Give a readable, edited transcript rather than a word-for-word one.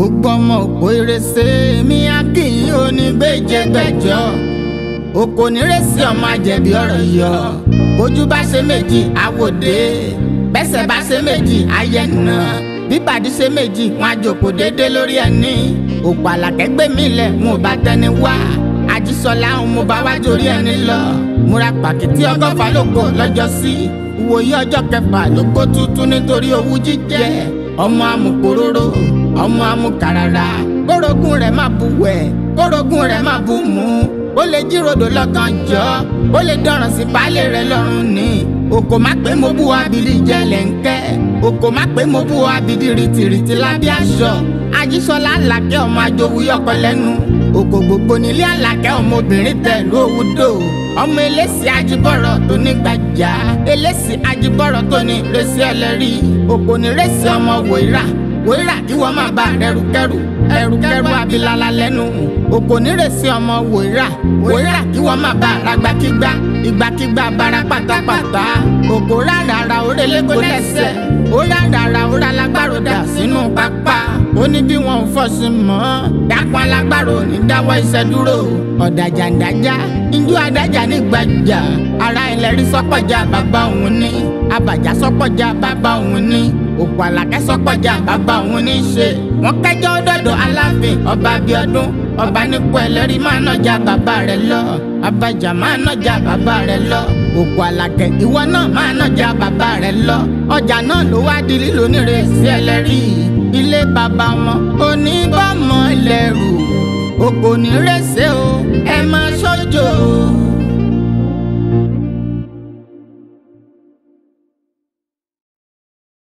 gbogbo ọmọ òpó ìrẹsẹ̀ mi akínyìn onígbèjẹgbẹjọ oko nírèsì ọmọ àjẹbí ọ̀rọ̀ yọ ojú bá ṣe méjì àwòdè bẹ́sẹ̀ bá ṣe méjì ayẹnà bíbàdí ṣe méjì wọn àjòkò déédéé lórí ẹni òpó àlàkẹ́gbẹ́ mi lẹ̀ wọn ò bá tẹni wá àjísọlá ń mo bá wá jórí ẹni lọ múra pàkìtì ọgọ́fà lóko lọ́jọ́ sí ìwòye ọjọ́ kẹfà lóko tuntun nítorí owú jíjẹ ọmọ amúkòróró ọmọ amúkàràrà kórógùn rẹ̀ má bu wẹ̀ kórógùn rẹ̀ má bu mú ó lè jírodò lọ́gànjọ́ ó lè dọ̀ràn sí baálé rẹ̀ lọ́rùn ni oko má pé mo bú abidi jẹlẹ̀ńkẹ́ oko má pé mo bú abidi rìtìrìtì lábẹ́ aṣọ àjíṣọlá àlàkẹ́ ọmọ àjòwú yọkọ lẹ́nu oko gbogbo nílé àlàkẹ́ ọmọbìnrin tẹ̀lú òwúdò ọmọ eléṣì ajibọ̀rọ̀ tó ní gbàjà eléṣì ajibọ̀rọ̀ tó ní rẹsì ẹlẹ́rìí oko ní rẹsì ọmọ wòírà wòírà kí wọ́n má bá ẹrùkẹ́rù ẹrùkẹ́rù abilala lẹ́nu oko ní rẹsì ọmọ wòírà wòírà kí wọ́n má bá ragbakígbá ìgbàkígbá bara pátápátá oko rárá orélégó lẹ́sẹ̀ ó rárá ó rálágbárò dà sínú pápá ó ní bí wọn ò fọ́sí mọ́ dápọn alágbárò ní dáwọ́ iṣẹ́ dúró ọ̀dàjà ń dájà injú adájà ní gbàjà ara ilẹ̀ rí sọ́pọ̀jà bàbá òun ní abàjá sọ́pọ̀jà bàbá òun ní òkú àlàkẹ́ sọ́pọ̀jà bàbá òun ní ṣe wọ́n kẹ́jọ́ dọ̀dọ̀ aláàfin ọba Abíọ́dún ọba nípò ẹlẹ́rìí máa nọjà bàbá rẹ̀ lọ abàjá máa nọjà bàbá rẹ̀ lọ òkú àlàkẹ́ ìwọ náà máa nọjà bàbá rẹ̀ lọ ọjà náà ló wá di lílo nírèsí ẹlẹ́rìí ilé bàbá wọn oníbọ̀mọ̀ lẹ́rù oko nírèsé o ẹ máa ṣojo.